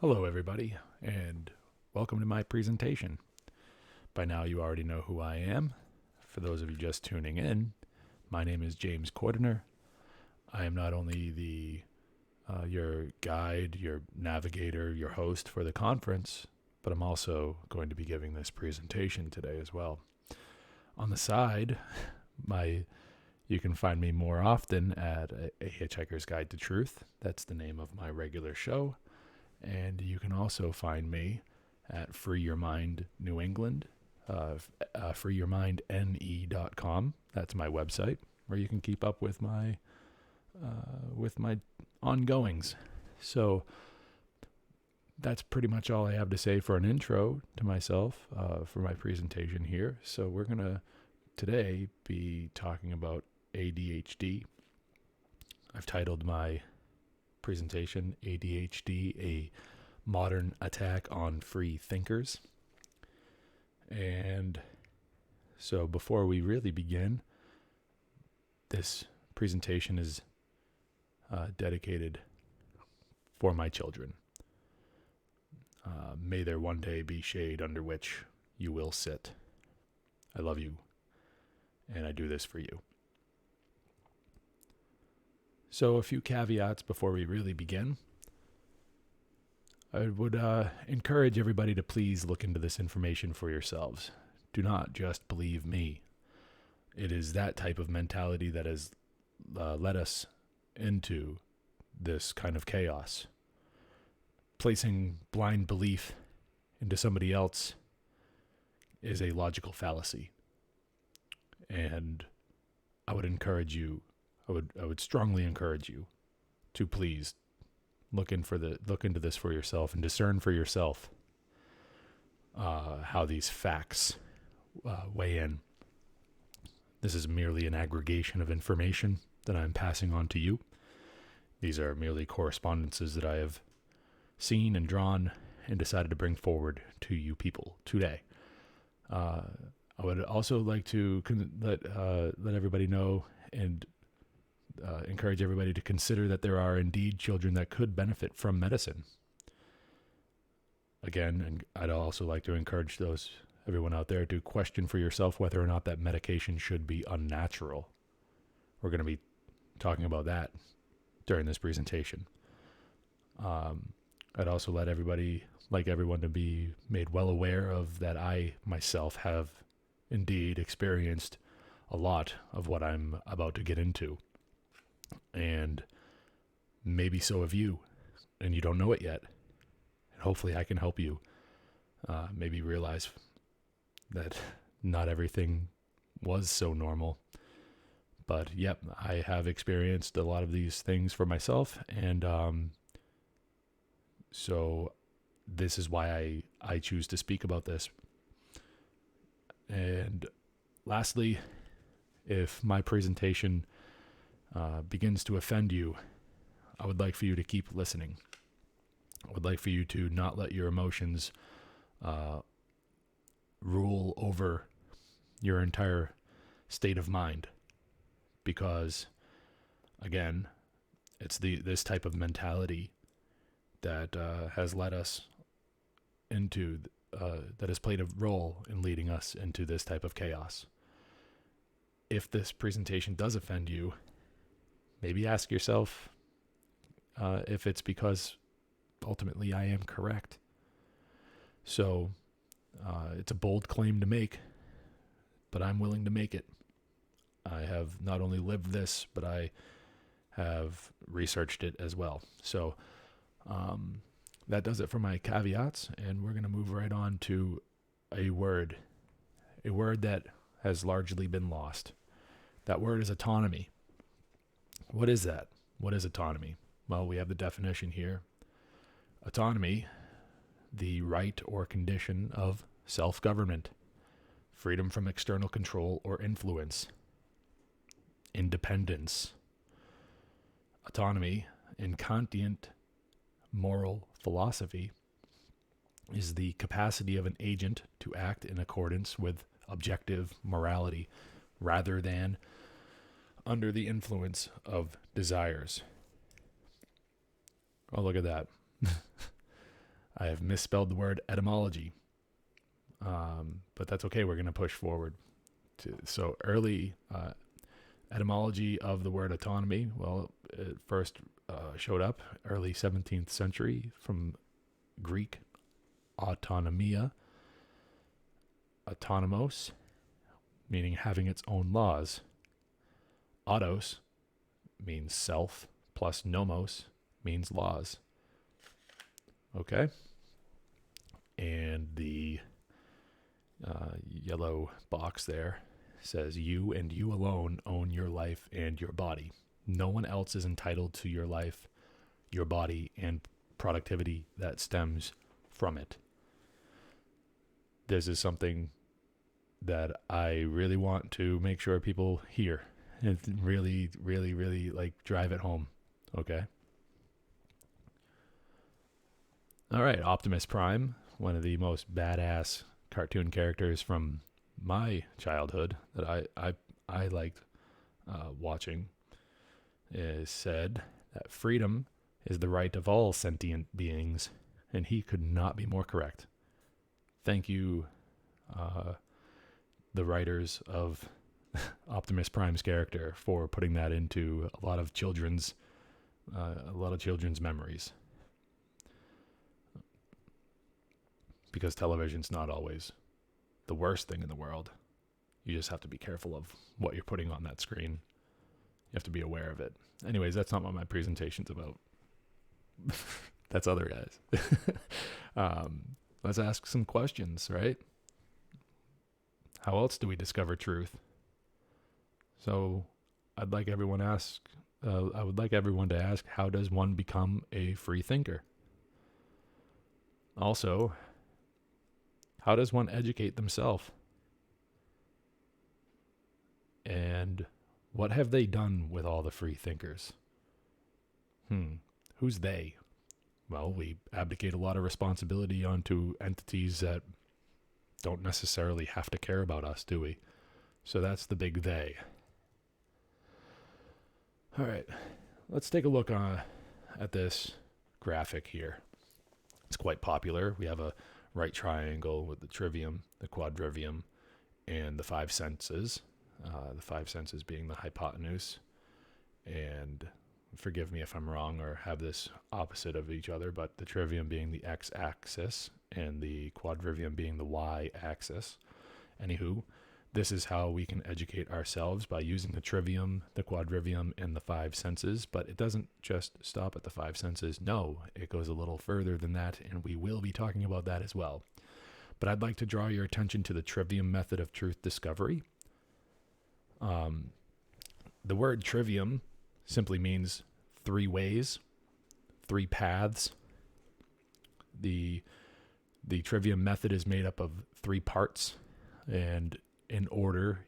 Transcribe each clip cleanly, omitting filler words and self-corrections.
Hello, everybody, and welcome to my presentation. By now, you already know who I am. For those of you just tuning in, my name is James Cordiner. I am not only your guide, your navigator, your host for the conference, but I'm also going to be giving this presentation today as well. On the side, you can find me more often at A Hitchhiker's Guide to Truth. That's the name of my regular show. And you can also find me at Free Your Mind New England, freeyourmindne.com. That's my website where you can keep up with my ongoings. So that's pretty much all I have to say for an intro to myself for my presentation here. So we're going to today be talking about ADHD. I've titled my presentation ADHD, a modern attack on free thinkers. And so before we really begin, this presentation is dedicated for my children. May there one day be shade under which you will sit. I love you, and I do this for you. So a few caveats before we really begin. I would encourage everybody to please look into this information for yourselves. Do not just believe me. It is that type of mentality that has led us into this kind of chaos. Placing blind belief into somebody else is a logical fallacy. And I would strongly encourage you to please look into this for yourself and discern for yourself how these facts weigh in. This is merely an aggregation of information that I'm passing on to you. These are merely correspondences that I have seen and drawn and decided to bring forward to you people today. I would also like to let everybody know and encourage everybody to consider that there are indeed children that could benefit from medicine. Again, and I'd also like to encourage everyone out there to question for yourself whether or not that medication should be unnatural. We're going to be talking about that during this presentation. I'd also like everyone to be made well aware of that I myself have indeed experienced a lot of what I'm about to get into. And maybe so have you, and you don't know it yet. And hopefully I can help you maybe realize that not everything was so normal. But yep, I have experienced a lot of these things for myself, and so this is why I choose to speak about this. And lastly, if my presentation begins to offend you, I would like for you to keep listening. I would like for you to not let your emotions rule over your entire state of mind, because again, it's this type of mentality that has led us into that has played a role in leading us into this type of chaos. If this presentation does offend you, maybe ask yourself if it's because ultimately I am correct. So it's a bold claim to make, but I'm willing to make it. I have not only lived this, but I have researched it as well. So that does it for my caveats, and we're going to move right on to a word that has largely been lost. That word is autonomy. What is that? What is autonomy? Well, we have the definition here. Autonomy, the right or condition of self-government, freedom from external control or influence, independence. Autonomy, in Kantian moral philosophy, is the capacity of an agent to act in accordance with objective morality rather than under the influence of desires. Oh, look at that. I have misspelled the word etymology, but that's okay. We're going to push forward. So early etymology of the word autonomy, well, it first showed up early 17th century from Greek autonomia, autonomos, meaning having its own laws. Autos means self, plus nomos means laws. Okay? And the yellow box there says, you and you alone own your life and your body. No one else is entitled to your life, your body, and productivity that stems from it. This is something that I really want to make sure people hear and really, really, really like drive it home. Okay? All right, Optimus Prime, one of the most badass cartoon characters from my childhood that I liked watching, is said that freedom is the right of all sentient beings, and he could not be more correct. Thank you, the writers of Optimus Prime's character, for putting that into a lot of children's memories. Because television's not always the worst thing in the world. You just have to be careful of what you're putting on that screen. You have to be aware of it. Anyways, that's not what my presentation's about. That's other guys. Let's ask some questions, right? How else do we discover truth? So I would like everyone to ask, how does one become a free thinker? Also, how does one educate themselves? And what have they done with all the free thinkers? Who's they? Well, we abdicate a lot of responsibility onto entities that don't necessarily have to care about us, do we? So that's the big they. All right, let's take a look at this graphic here. It's quite popular. We have a right triangle with the trivium, the quadrivium, and the five senses. The five senses being the hypotenuse. And forgive me if I'm wrong or have this opposite of each other, but the trivium being the x-axis and the quadrivium being the y-axis. Anywho, this is how we can educate ourselves, by using the trivium, the quadrivium, and the five senses. But it doesn't just stop at the five senses. No, it goes a little further than that, and we will be talking about that as well. But I'd like to draw your attention to the trivium method of truth discovery. The word trivium simply means three ways, three paths. The trivium method is made up of three parts, and in order,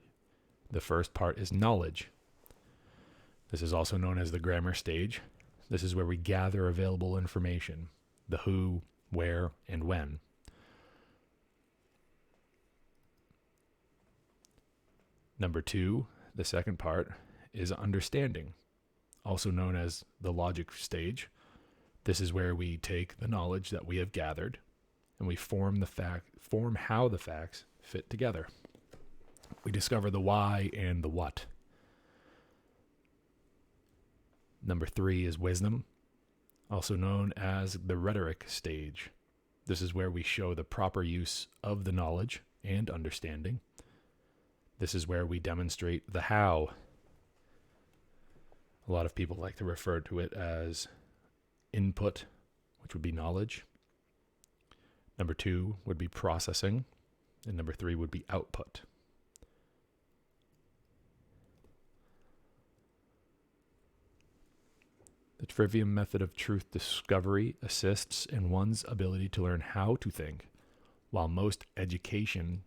the first part is knowledge. This is also known as the grammar stage. This is where we gather available information, the who, where, and when. Number two, the second part, is understanding, also known as the logic stage. This is where we take the knowledge that we have gathered and we form how the facts fit together. We discover the why and the what. Number three is wisdom, also known as the rhetoric stage. This is where we show the proper use of the knowledge and understanding. This is where we demonstrate the how. A lot of people like to refer to it as input, which would be knowledge. Number two would be processing, and number three would be output. The trivium method of truth discovery assists in one's ability to learn how to think, while most education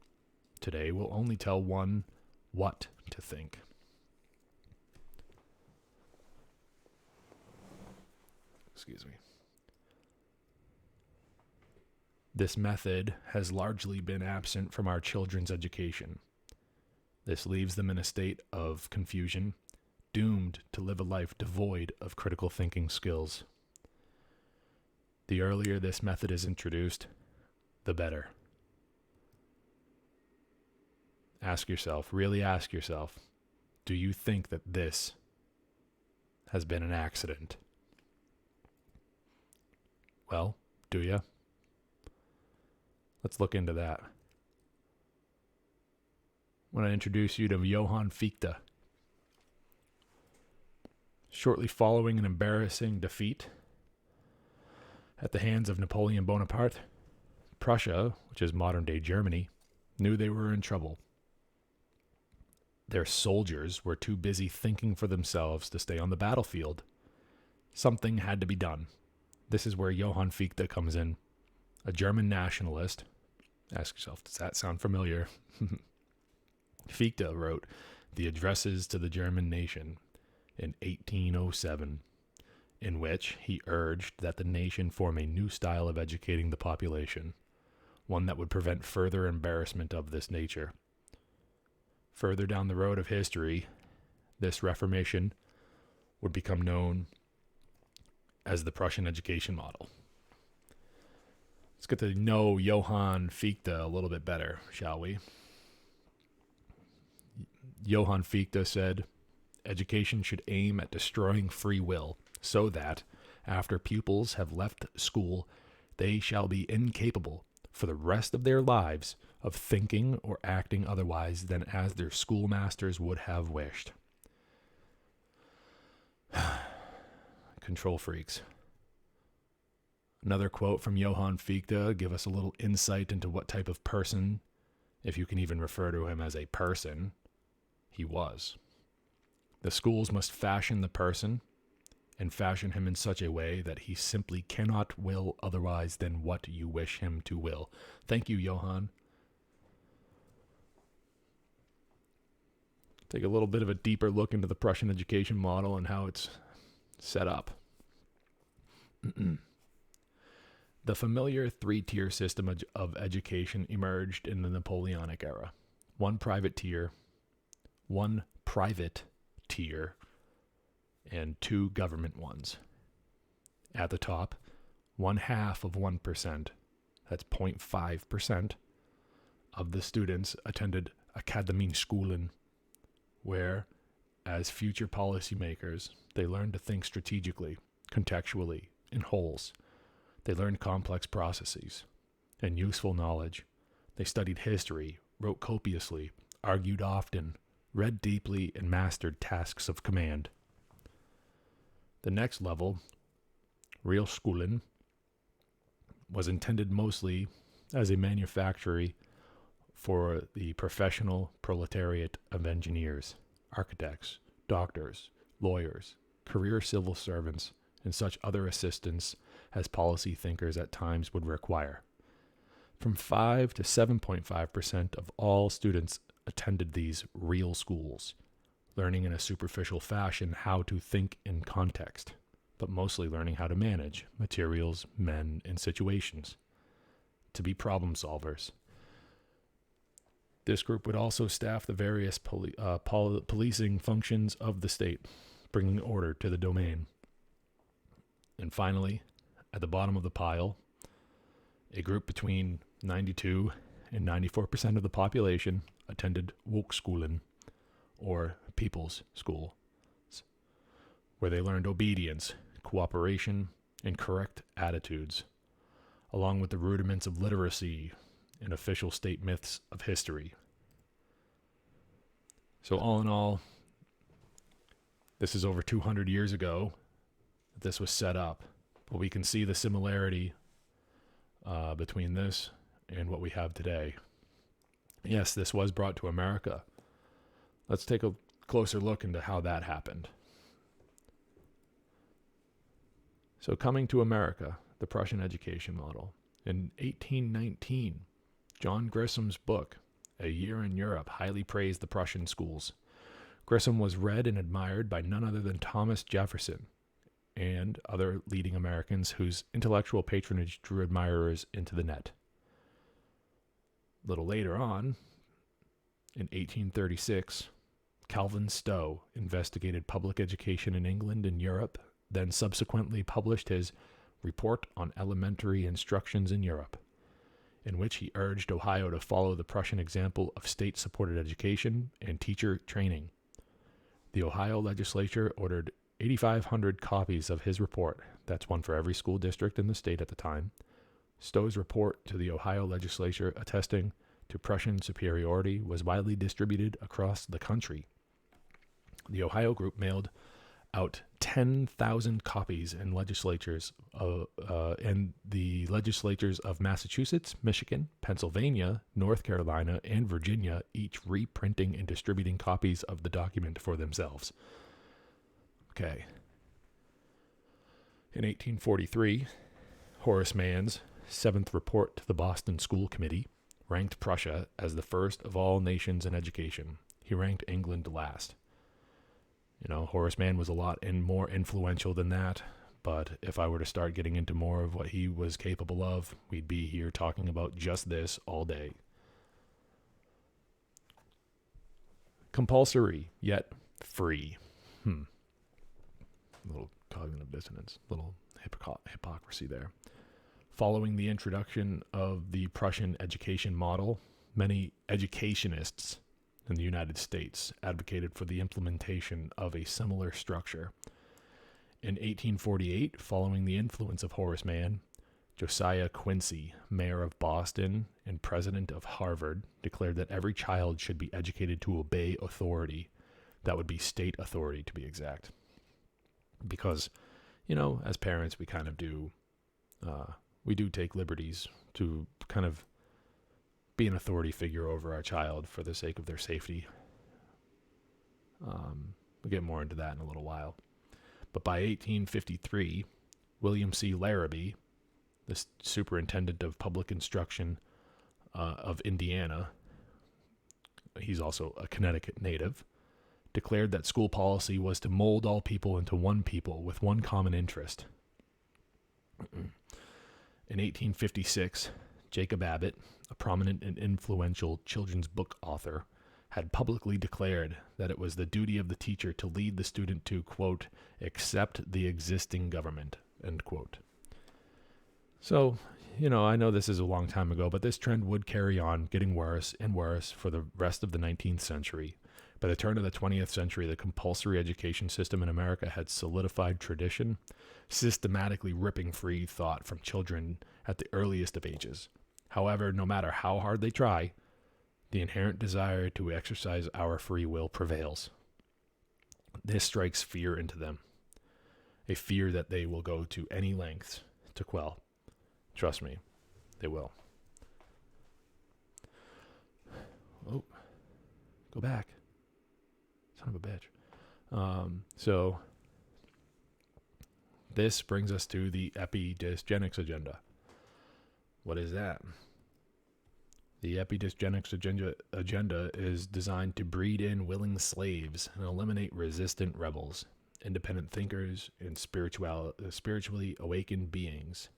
today will only tell one what to think. Excuse me. This method has largely been absent from our children's education. This leaves them in a state of confusion, doomed to live a life devoid of critical thinking skills. The earlier this method is introduced, the better. Really ask yourself, do you think that this has been an accident? Well, do you? Let's look into that. I want to introduce you to Johann Fichte. Shortly following an embarrassing defeat at the hands of Napoleon Bonaparte, Prussia, which is modern-day Germany, knew they were in trouble. Their soldiers were too busy thinking for themselves to stay on the battlefield. Something had to be done. This is where Johann Fichte comes in, a German nationalist. Ask yourself, does that sound familiar? Fichte wrote the Addresses to the German Nation in 1807, in which he urged that the nation form a new style of educating the population, one that would prevent further embarrassment of this nature. Further down the road of history, this Reformation would become known as the Prussian education model. Let's get to know Johann Fichte a little bit better, shall we? Johann Fichte said, education should aim at destroying free will, so that, after pupils have left school, they shall be incapable, for the rest of their lives, of thinking or acting otherwise than as their schoolmasters would have wished. Control freaks. Another quote from Johann Fichte give us a little insight into what type of person, if you can even refer to him as a person, he was. The schools must fashion the person and fashion him in such a way that he simply cannot will otherwise than what you wish him to will. Thank you, Johann. Take a little bit of a deeper look into the Prussian education model and how it's set up. The familiar three-tier system of education emerged in the Napoleonic era. One private tier, and two government ones. At the top, 0.5%, that's 0.5%, of the students attended Akademieschulen, where, as future policymakers, they learned to think strategically, contextually, in wholes. They learned complex processes and useful knowledge. They studied history, wrote copiously, argued often, read deeply, and mastered tasks of command. The next level, Realschulen, was intended mostly as a manufactory for the professional proletariat of engineers, architects, doctors, lawyers, career civil servants, and such other assistants as policy thinkers at times would require. From 5 to 7.5% of all students attended these real schools, learning in a superficial fashion how to think in context, but mostly learning how to manage materials, men, and situations, to be problem solvers. This group would also staff the various policing functions of the state, bringing order to the domain. And finally, at the bottom of the pile, a group between 92 and 94% of the population attended Volksschulen, or people's schools, where they learned obedience, cooperation, and correct attitudes, along with the rudiments of literacy and official state myths of history. So all in all, this is over 200 years ago that this was set up, but we can see the similarity between this and what we have today. Yes, this was brought to America. Let's take a closer look into how that happened. So coming to America, the Prussian education model. In 1819, John Grissom's book, A Year in Europe, highly praised the Prussian schools. Grissom was read and admired by none other than Thomas Jefferson and other leading Americans whose intellectual patronage drew admirers into the net. A little later on, in 1836, Calvin Stowe investigated public education in England and Europe, then subsequently published his Report on Elementary Instructions in Europe, in which he urged Ohio to follow the Prussian example of state-supported education and teacher training. The Ohio legislature ordered 8,500 copies of his report. That's one for every school district in the state at the time. Stowe's report to the Ohio legislature attesting to Prussian superiority was widely distributed across the country. The Ohio group mailed out 10,000 copies in legislatures and the legislatures of Massachusetts, Michigan, Pennsylvania, North Carolina, and Virginia, each reprinting and distributing copies of the document for themselves. Okay. In 1843, Horace Mann's seventh report to the Boston School Committee ranked Prussia as the first of all nations in education. He ranked England last. You know, Horace Mann was a lot more influential than that, but if I were to start getting into more of what he was capable of, we'd be here talking about just this all day. Compulsory, yet free. A little cognitive dissonance, little hypocrisy there. Following the introduction of the Prussian education model, many educationists in the United States advocated for the implementation of a similar structure. In 1848, following the influence of Horace Mann, Josiah Quincy, mayor of Boston and president of Harvard, declared that every child should be educated to obey authority. That would be state authority, to be exact. Because, you know, as parents, we kind of do, we do take liberties to kind of be an authority figure over our child for the sake of their safety. We'll get more into that in a little while. But by 1853, William C. Larrabee, the superintendent of public instruction of Indiana, he's also a Connecticut native, declared that school policy was to mold all people into one people with one common interest. In 1856, Jacob Abbott, a prominent and influential children's book author, had publicly declared that it was the duty of the teacher to lead the student to, quote, accept the existing government, end quote. So, you know, I know this is a long time ago, but this trend would carry on, getting worse and worse for the rest of the 19th century. By the turn of the 20th century, the compulsory education system in America had solidified tradition, systematically ripping free thought from children at the earliest of ages. However, no matter how hard they try, the inherent desire to exercise our free will prevails. This strikes fear into them, a fear that they will go to any lengths to quell. Trust me, they will. Oh, go back. Son of a bitch. So this brings us to the epidysgenics agenda. What is that? The epidysgenics agenda is designed to breed in willing slaves and eliminate resistant rebels, independent thinkers, and spiritually awakened beings.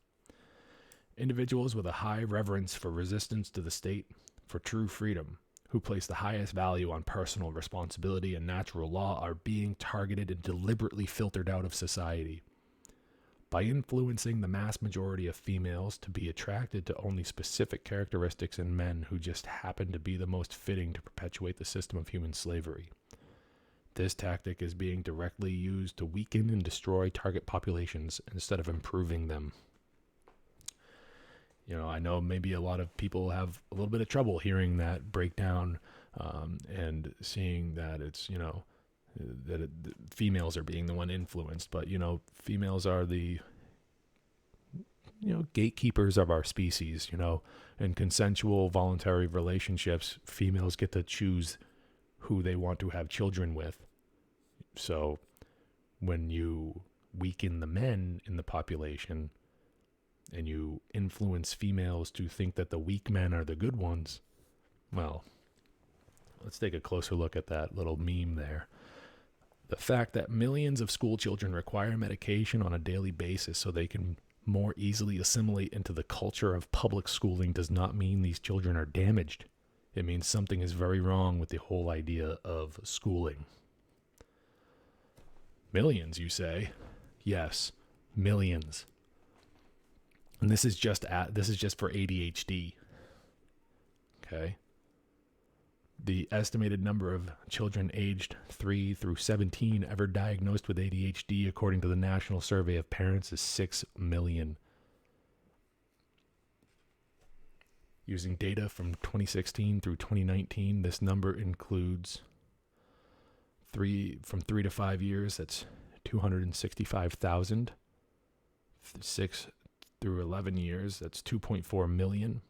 Individuals with a high reverence for resistance to the state, for true freedom, who place the highest value on personal responsibility and natural law, are being targeted and deliberately filtered out of society. By influencing the mass majority of females to be attracted to only specific characteristics in men who just happen to be the most fitting to perpetuate the system of human slavery. This tactic is being directly used to weaken and destroy target populations instead of improving them. You know, I know maybe a lot of people have a little bit of trouble hearing that breakdown and seeing that it's, you know, that females are being the one influenced, but, you know, females are the, you know, gatekeepers of our species, you know, in consensual voluntary relationships, females get to choose who they want to have children with. So when you weaken the men in the population and you influence females to think that the weak men are the good ones, well, let's take a closer look at that little meme there. The fact that millions of school children require medication on a daily basis so they can more easily assimilate into the culture of public schooling does not mean these children are damaged. It means something is very wrong with the whole idea of schooling. Millions, you say? Yes, millions. And this is just for ADHD. Okay. The estimated number of children aged 3 through 17 ever diagnosed with ADHD, according to the National Survey of Parents, is 6 million. Using data from 2016 through 2019, this number includes from 3 to 5 years, that's 265,000. 6 through 11 years, that's 2.4 million.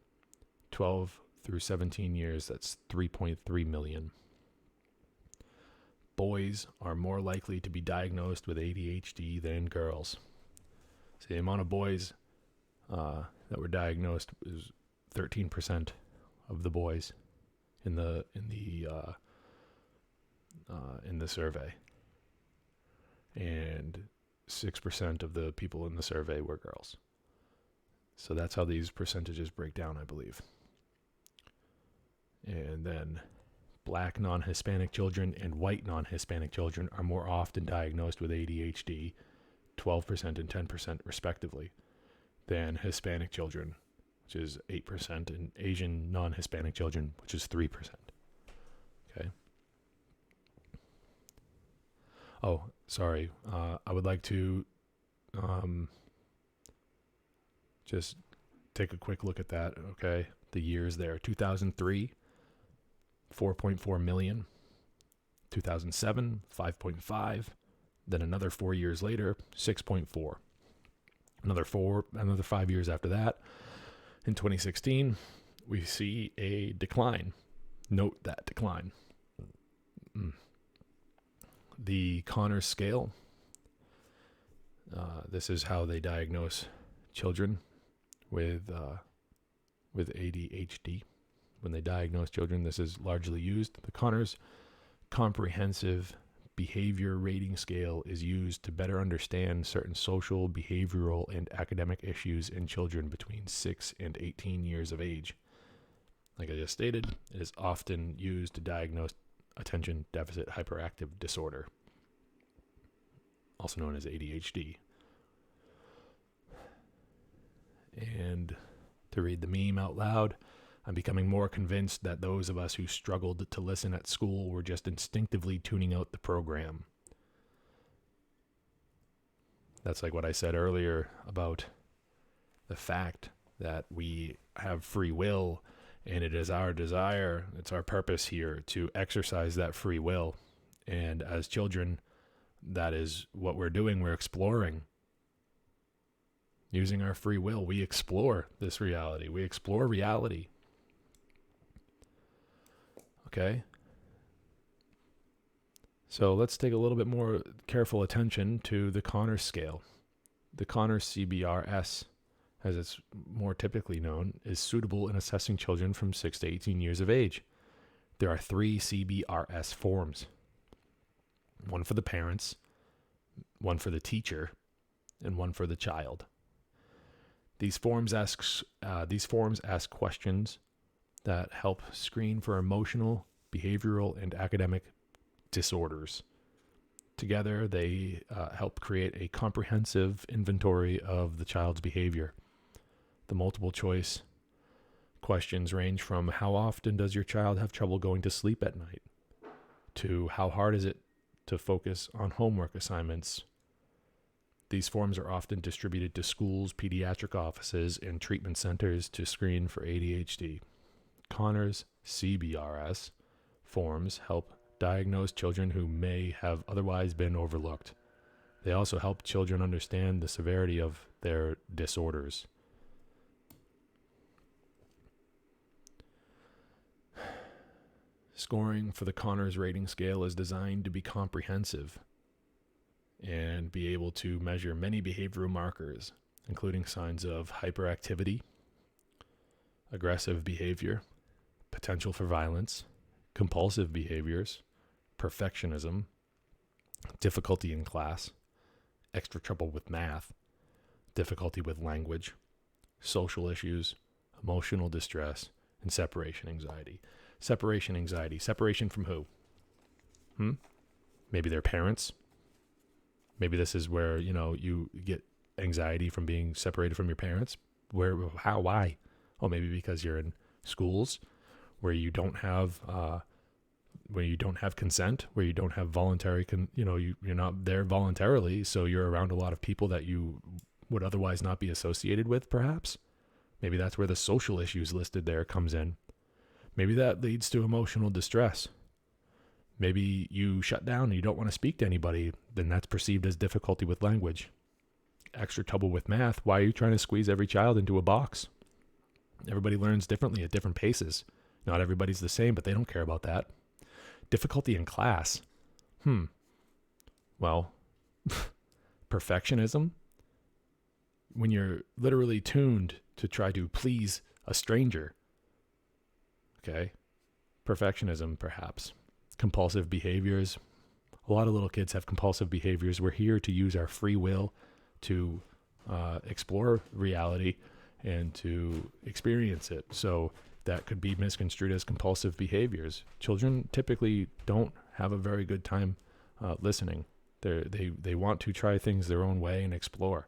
12 through 17 years, that's 3.3 million. Boys are more likely to be diagnosed with ADHD than girls. So the amount of boys that were diagnosed is 13% of the boys in the survey, and 6% of the people in the survey were girls. So that's how these percentages break down, I believe. And then black non-Hispanic children and white non-Hispanic children are more often diagnosed with ADHD, 12% and 10% respectively, than Hispanic children, which is 8%, and Asian non-Hispanic children, which is 3%. Okay. Oh, sorry. I would like to just take a quick look at that, okay? The years there. 2003, 4.4 million. 2007, 5.5. Then another 4 years later, 6.4. Another 5 years after that, in 2016, we see a decline. Note that decline. The Cordiner scale. This is how they diagnose children with ADHD. When they diagnose children, this is largely used. The Cordiner's comprehensive behavior rating scale is used to better understand certain social, behavioral, and academic issues in children between 6 and 18 years of age. Like I just stated, it is often used to diagnose attention deficit hyperactive disorder, also known as ADHD. And to read the meme out loud, I'm becoming more convinced that those of us who struggled to listen at school were just instinctively tuning out the program. That's like what I said earlier about the fact that we have free will, and it is our desire, it's our purpose here to exercise that free will. And as children, that is what we're doing. We're exploring. Using our free will, we explore this reality. We explore reality. Okay? So let's take a little bit more careful attention to the Cordiner scale. The Cordiner CBRS, as it's more typically known, is suitable in assessing children from 6 to 18 years of age. There are 3 CBRS forms. One for the parents, one for the teacher, and one for the child. These forms ask questions that help screen for emotional, behavioral, and academic disorders. Together, they help create a comprehensive inventory of the child's behavior. The multiple choice questions range from how often does your child have trouble going to sleep at night, to how hard is it to focus on homework assignments. These forms are often distributed to schools, pediatric offices, and treatment centers to screen for ADHD. Cordiner's CBRS forms help diagnose children who may have otherwise been overlooked. They also help children understand the severity of their disorders. Scoring for the Cordiner's rating scale is designed to be comprehensive and be able to measure many behavioral markers, including signs of hyperactivity, aggressive behavior, potential for violence, compulsive behaviors, perfectionism, difficulty in class, extra trouble with math, difficulty with language, social issues, emotional distress, and separation anxiety. Separation anxiety. Separation from who? Maybe their parents. Maybe this is where, you get anxiety from being separated from your parents. Where, how, why? Oh, maybe because you're in schools where you don't have consent, where you don't have voluntary, you're not there voluntarily, so you're around a lot of people that you would otherwise not be associated with, perhaps. Maybe that's where the social issues listed there comes in. Maybe that leads to emotional distress. Maybe you shut down and you don't want to speak to anybody, then that's perceived as difficulty with language. Extra trouble with math. Why are you trying to squeeze every child into a box? Everybody learns differently at different paces. Not everybody's the same, but they don't care about that. Difficulty in class. Well, perfectionism. When you're literally tuned to try to please a stranger. Okay. Perfectionism, perhaps. Compulsive behaviors. A lot of little kids have compulsive behaviors. We're here to use our free will to explore reality and to experience it. So that could be misconstrued as compulsive behaviors. Children typically don't have a very good time listening. They want to try things their own way and explore.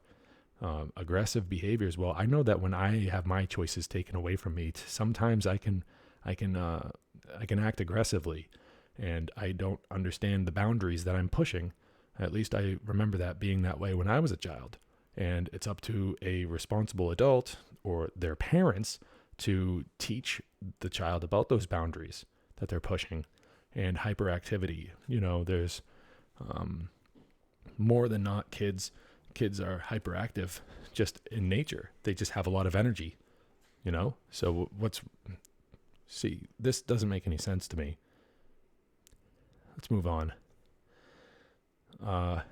Aggressive behaviors. Well, I know that when I have my choices taken away from me, sometimes I can act aggressively, and I don't understand the boundaries that I'm pushing. At least I remember that being that way when I was a child. And it's up to a responsible adult or their parents to teach the child about those boundaries that they're pushing. And hyperactivity. There's more than not kids are hyperactive just in nature. They just have a lot of energy, So this doesn't make any sense to me. Let's move on. We're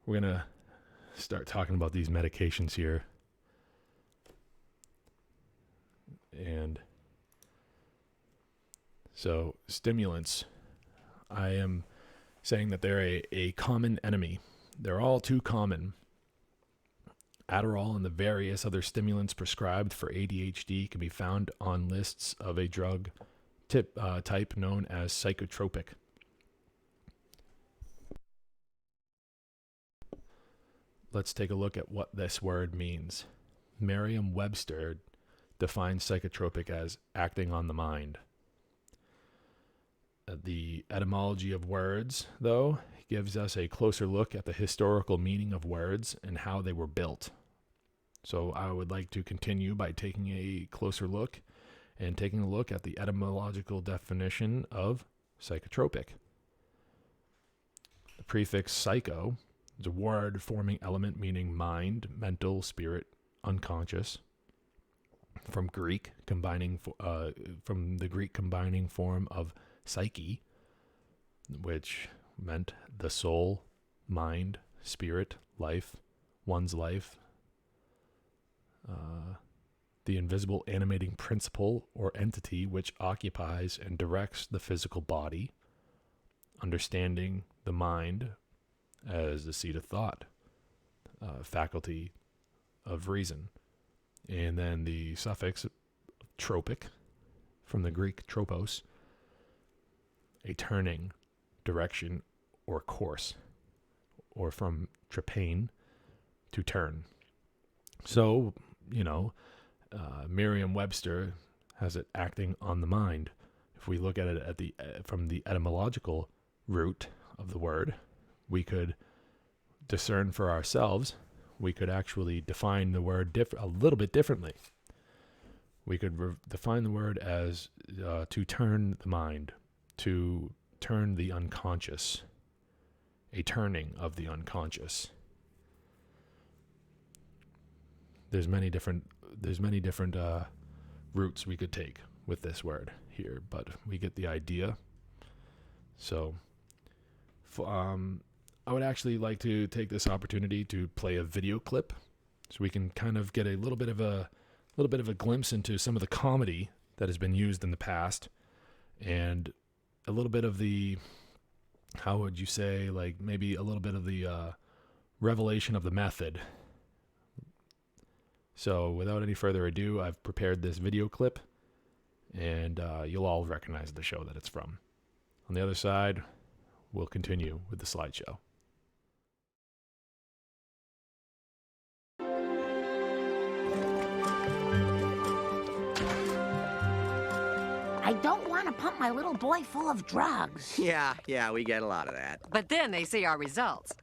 going to start talking about these medications here. And so stimulants, I am saying that they're a common enemy. They're all too common. Adderall and the various other stimulants prescribed for ADHD can be found on lists of a drug type known as psychotropic. Let's take a look at what this word means. Merriam-Webster defines psychotropic as acting on the mind. The etymology of words, though, gives us a closer look at the historical meaning of words and how they were built. So I would like to continue by taking a closer look and taking a look at the etymological definition of psychotropic. The prefix psycho is a word-forming element meaning mind, mental, spirit, unconscious. From the Greek combining form of psyche, which meant the soul, mind, spirit, life, one's life. The invisible animating principle or entity which occupies and directs the physical body. Understanding the mind as the seat of thought, faculty of reason. And then the suffix tropic, from the Greek tropos, a turning, direction, or course, or from trepain, to turn. So, Merriam-Webster has it acting on the mind. If we look at it from the etymological root of the word, we could discern for ourselves. We could actually define the word a little bit differently. We could define the word as to turn the mind, to turn the unconscious, a turning of the unconscious. There's many different routes we could take with this word here, but we get the idea. So, I would actually like to take this opportunity to play a video clip, so we can kind of get a little bit of a glimpse into some of the comedy that has been used in the past, and a little bit of the, how would you say, like maybe a little bit of the revelation of the method. So without any further ado, I've prepared this video clip, and you'll all recognize the show that it's from. On the other side, we'll continue with the slideshow. don't want to pump my little boy full of drugs. Yeah, we get a lot of that. But then they see our results.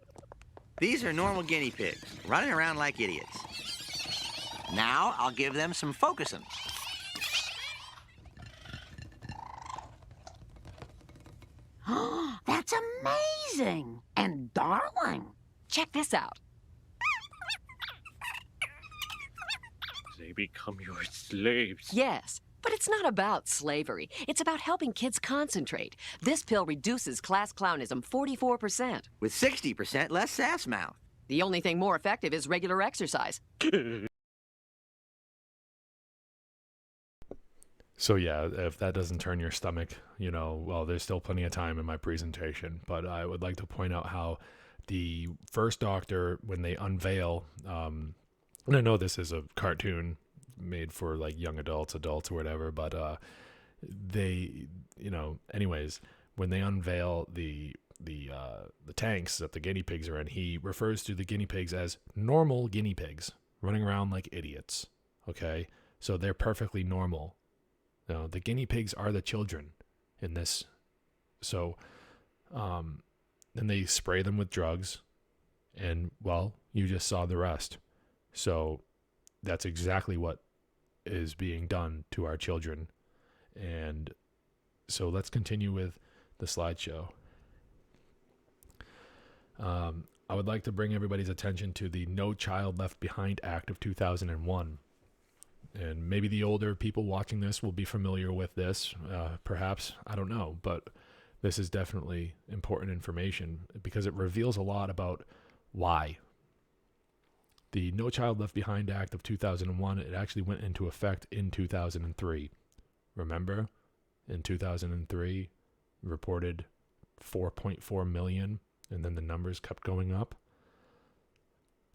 These are normal guinea pigs, running around like idiots. Now I'll give them some focusing. That's amazing and darling. Check this out. They become your slaves. Yes, but it's not about slavery. It's about helping kids concentrate. This pill reduces class clownism 44%. With 60% less sass mouth. The only thing more effective is regular exercise. So yeah, if that doesn't turn your stomach, well, there's still plenty of time in my presentation. But I would like to point out how the first doctor, when they unveil, and I know this is a cartoon made for like young adults or whatever, but they, anyways, when they unveil the tanks that the guinea pigs are in, he refers to the guinea pigs as normal guinea pigs running around like idiots. Okay, so they're perfectly normal. No, the guinea pigs are the children in this. So, then they spray them with drugs, and well, you just saw the rest. So that's exactly what is being done to our children. And so let's continue with the slideshow. I would like to bring everybody's attention to the No Child Left Behind Act of 2001. And maybe the older people watching this will be familiar with this, perhaps, I don't know, but this is definitely important information because it reveals a lot about why. The No Child Left Behind Act of 2001, it actually went into effect in 2003. Remember, in 2003, reported 4.4 million, and then the numbers kept going up.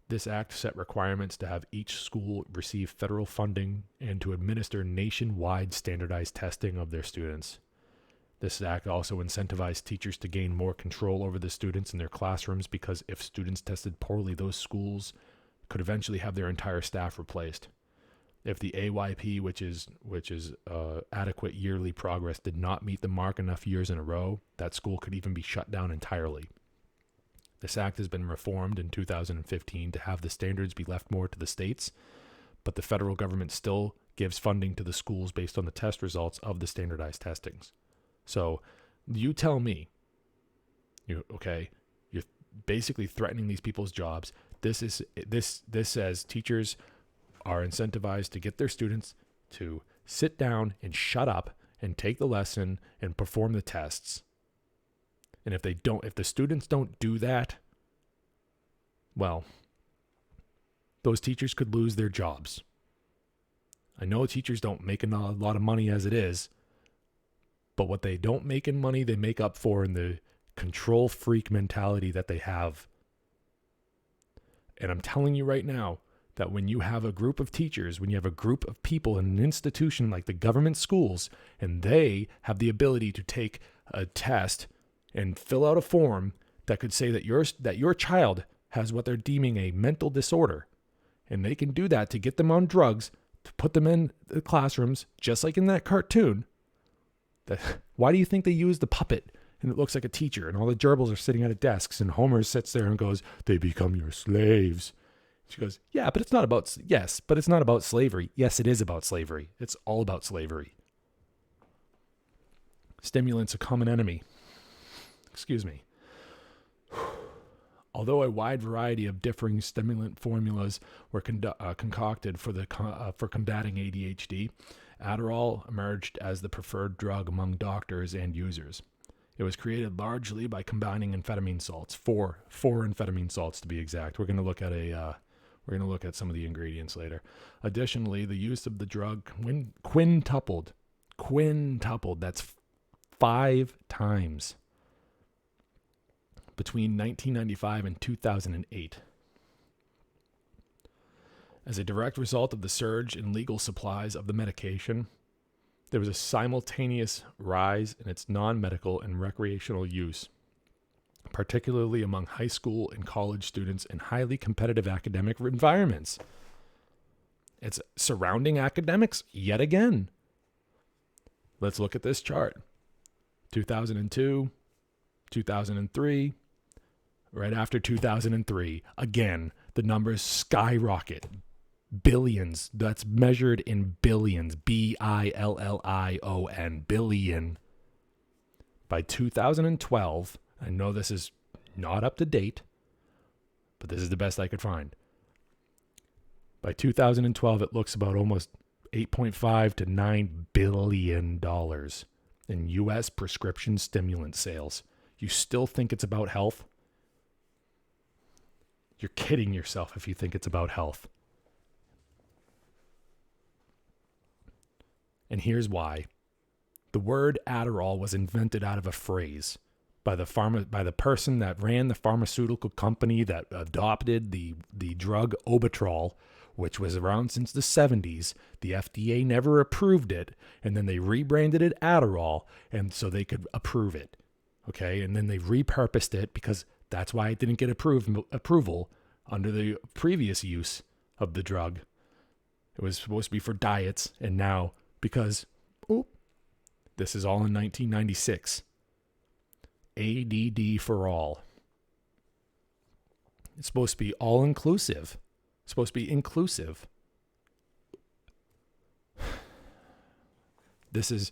This act set requirements to have each school receive federal funding and to administer nationwide standardized testing of their students. This act also incentivized teachers to gain more control over the students in their classrooms because if students tested poorly, those schools could eventually have their entire staff replaced. If the AYP, which is adequate yearly progress, did not meet the mark enough years in a row, that school could even be shut down entirely. This act has been reformed in 2015 to have the standards be left more to the states, but the federal government still gives funding to the schools based on the test results of the standardized testings. So you tell me, you're basically threatening these people's jobs. This says teachers are incentivized to get their students to sit down and shut up and take the lesson and perform the tests. And if the students don't do that, well, those teachers could lose their jobs. I know teachers don't make a lot of money as it is, but what they don't make in money, they make up for in the control freak mentality that they have. And I'm telling you right now that when you have a group of teachers, when you have a group of people in an institution like the government schools, and they have the ability to take a test and fill out a form that could say that your child has what they're deeming a mental disorder, and they can do that to get them on drugs, to put them in the classrooms, just like in that cartoon. Why do you think they use the puppet and it looks like a teacher and all the gerbils are sitting at desks and Homer sits there and goes, "They become your slaves." She goes, but it's not about slavery. Yes, it is about slavery. It's all about slavery. Stimulants, a common enemy. Excuse me. Although a wide variety of differing stimulant formulas were concocted for combating ADHD, Adderall emerged as the preferred drug among doctors and users. It was created largely by combining amphetamine salts, four amphetamine salts to be exact. We're going to look at some of the ingredients later. Additionally, the use of the drug quintupled. That's 5 times between 1995 and 2008. As a direct result of the surge in legal supplies of the medication, there was a simultaneous rise in its non-medical and recreational use, particularly among high school and college students in highly competitive academic environments. It's surrounding academics yet again. Let's look at this chart. 2002, 2003, right after 2003. Again, the numbers skyrocket. Billions. That's measured in billions. Billion. Billion. By 2012, I know this is not up to date, but this is the best I could find. By 2012, it looks about almost $8.5 to $9 billion in U.S. prescription stimulant sales. You still think it's about health? You're kidding yourself if you think it's about health. And here's why. The word Adderall was invented out of a phrase by the person that ran the pharmaceutical company that adopted the drug Obitrol, which was around since the 70s. The FDA never approved it, and then they rebranded it Adderall, and so they could approve it. Okay, and then they repurposed it because that's why it didn't get approval under the previous use of the drug. It was supposed to be for diets, and now, because, this is all in 1996. ADD for all. It's supposed to be all-inclusive. It's supposed to be inclusive. This is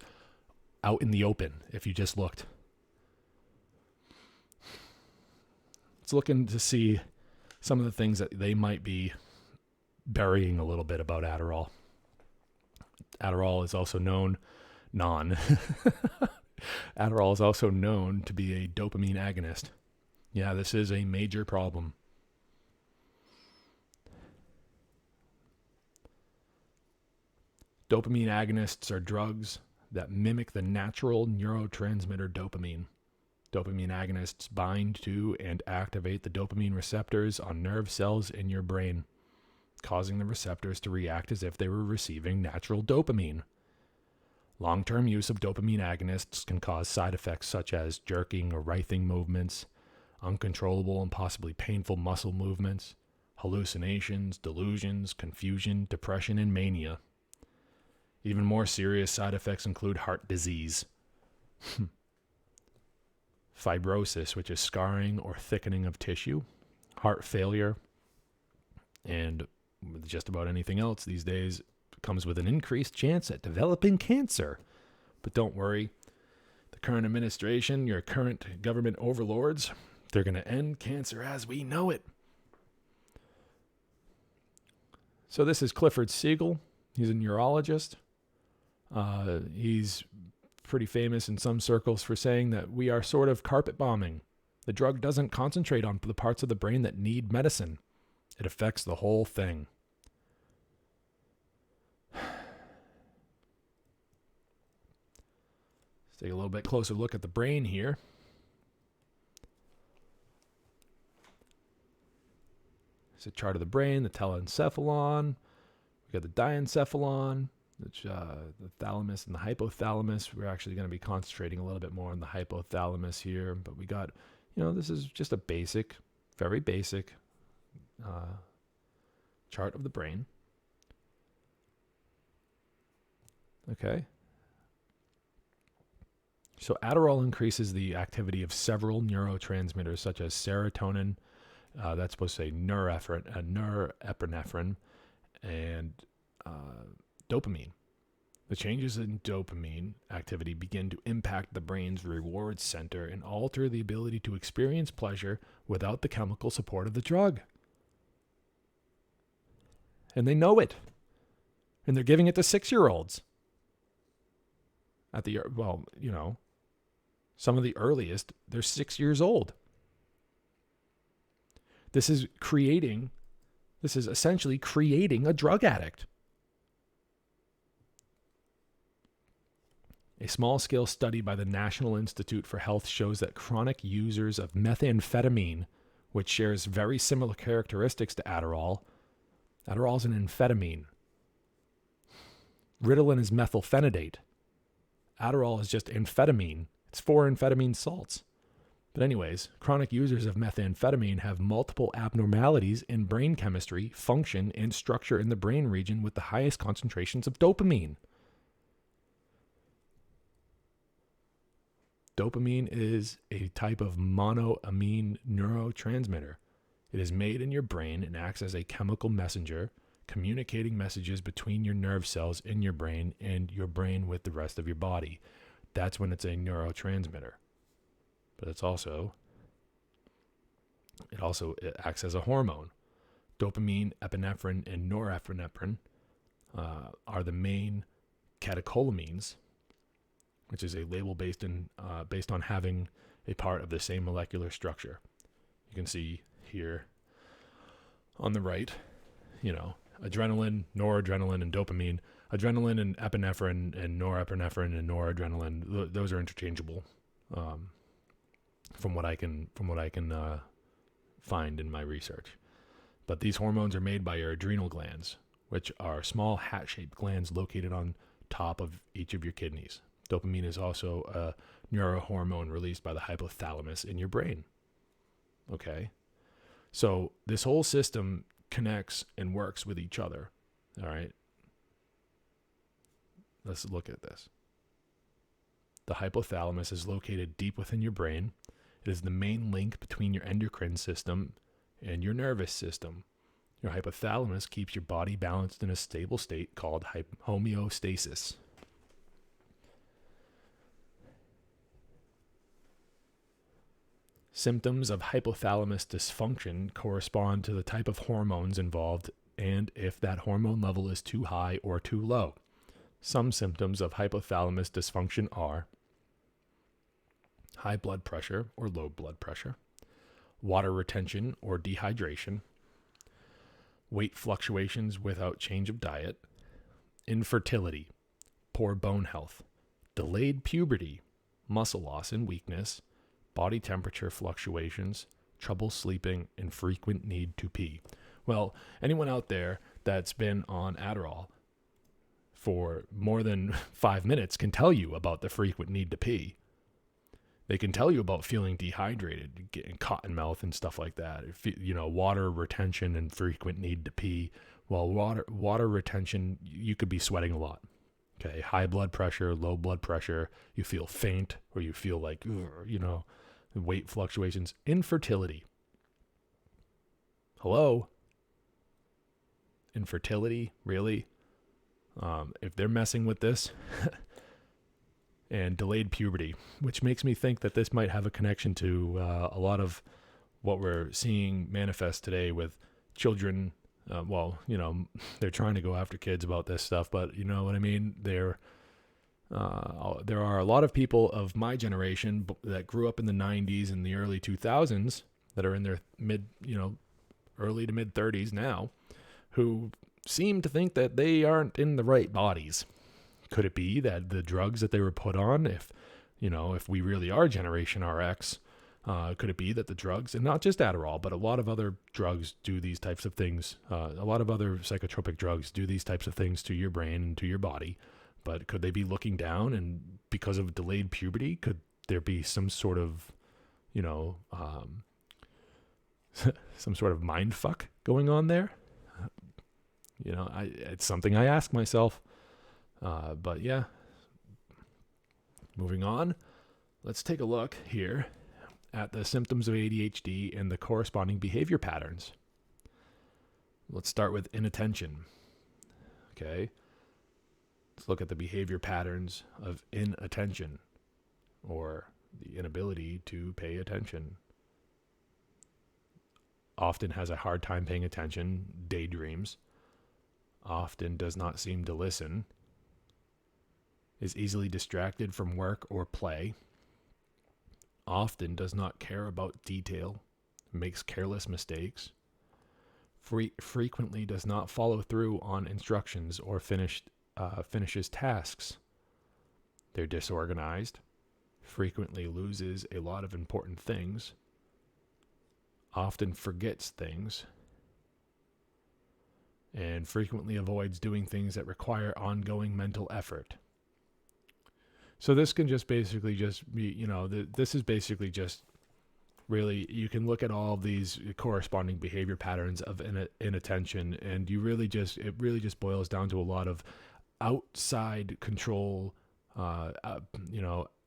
out in the open, if you just looked. Let's look in to see some of the things that they might be burying a little bit about Adderall. Adderall is also known, Adderall is also known to be a dopamine agonist. Yeah, this is a major problem. Dopamine agonists are drugs that mimic the natural neurotransmitter dopamine. Dopamine agonists bind to and activate the dopamine receptors on nerve cells in your brain, causing the receptors to react as if they were receiving natural dopamine. Long-term use of dopamine agonists can cause side effects such as jerking or writhing movements, uncontrollable and possibly painful muscle movements, hallucinations, delusions, confusion, depression, and mania. Even more serious side effects include heart disease, fibrosis, which is scarring or thickening of tissue, heart failure, and with just about anything else these days comes with an increased chance at developing cancer. But don't worry, the current administration, your current government overlords, they're going to end cancer as we know it. So this is Clifford Siegel. He's a neurologist. He's pretty famous in some circles for saying that we are sort of carpet bombing. The drug doesn't concentrate on the parts of the brain that need medicine. It affects the whole thing. Let's take a little bit closer look at the brain here. It's a chart of the brain, the telencephalon. We got the diencephalon, which the thalamus and the hypothalamus. We're actually going to be concentrating a little bit more on the hypothalamus here, but we got, this is just a basic, very basic chart of the brain. Okay. So Adderall increases the activity of several neurotransmitters such as serotonin, that's supposed to say norepinephrine, and dopamine. The changes in dopamine activity begin to impact the brain's reward center and alter the ability to experience pleasure without the chemical support of the drug. And they know it. And they're giving it to 6-year-olds. Some of the earliest, they're 6 years old. This is essentially creating a drug addict. A small-scale study by the National Institute for Health shows that chronic users of methamphetamine, which shares very similar characteristics to Adderall is an amphetamine. Ritalin is methylphenidate. Adderall is just amphetamine. It's 4 amphetamine salts. But anyways, chronic users of methamphetamine have multiple abnormalities in brain chemistry, function, and structure in the brain region with the highest concentrations of dopamine. Dopamine is a type of monoamine neurotransmitter. It is made in your brain and acts as a chemical messenger, communicating messages between your nerve cells in your brain and your brain with the rest of your body. That's when it's a neurotransmitter. But it also acts as a hormone. Dopamine, epinephrine, and norepinephrine are the main catecholamines, which is a label based on having a part of the same molecular structure. You can see here on the right, adrenaline, noradrenaline, and dopamine. Adrenaline and epinephrine and norepinephrine and noradrenaline, those are interchangeable, from what I can find in my research. But these hormones are made by your adrenal glands, which are small hat-shaped glands located on top of each of your kidneys. Dopamine is also a neurohormone released by the hypothalamus in your brain. Okay? So this whole system connects and works with each other. All right? Let's look at this. The hypothalamus is located deep within your brain. It is the main link between your endocrine system and your nervous system. Your hypothalamus keeps your body balanced in a stable state called homeostasis. Symptoms of hypothalamus dysfunction correspond to the type of hormones involved and if that hormone level is too high or too low. Some symptoms of hypothalamus dysfunction are high blood pressure or low blood pressure, water retention or dehydration, weight fluctuations without change of diet, infertility, poor bone health, delayed puberty, muscle loss and weakness, body temperature fluctuations, trouble sleeping, and frequent need to pee. Well, anyone out there that's been on Adderall for more than 5 minutes can tell you about the frequent need to pee. They can tell you about feeling dehydrated, getting cotton mouth and stuff like that. Water retention and frequent need to pee. Well, water retention, you could be sweating a lot. Okay, high blood pressure, low blood pressure, you feel faint or you feel like, weight fluctuations, infertility. Hello? Infertility, really? If they're messing with this, and delayed puberty, which makes me think that this might have a connection to a lot of what we're seeing manifest today with children. They're trying to go after kids about this stuff, but you know what I mean? There are a lot of people of my generation that grew up in the 90s and the early 2000s that are in their early to mid 30s now, who seem to think that they aren't in the right bodies. Could it be that the drugs that they were put on, if we really are Generation RX, could it be that the drugs, and not just Adderall, but a lot of other drugs do these types of things, a lot of other psychotropic drugs do these types of things to your brain and to your body, but could they be looking down, and because of delayed puberty, could there be some sort of, some sort of mind fuck going on there? It's something I ask myself. But yeah, moving on, let's take a look here at the symptoms of ADHD and the corresponding behavior patterns. Let's start with inattention. Okay, let's look at the behavior patterns of inattention, or the inability to pay attention. Often has a hard time paying attention, daydreams, often does not seem to listen, is easily distracted from work or play, often does not care about detail, makes careless mistakes, frequently does not follow through on instructions or finishes tasks. They're disorganized, frequently loses a lot of important things, often forgets things, and frequently avoids doing things that require ongoing mental effort. So this can just basically just be, this is basically just really, you can look at all of these corresponding behavior patterns of inattention, and it really just boils down to a lot of outside control,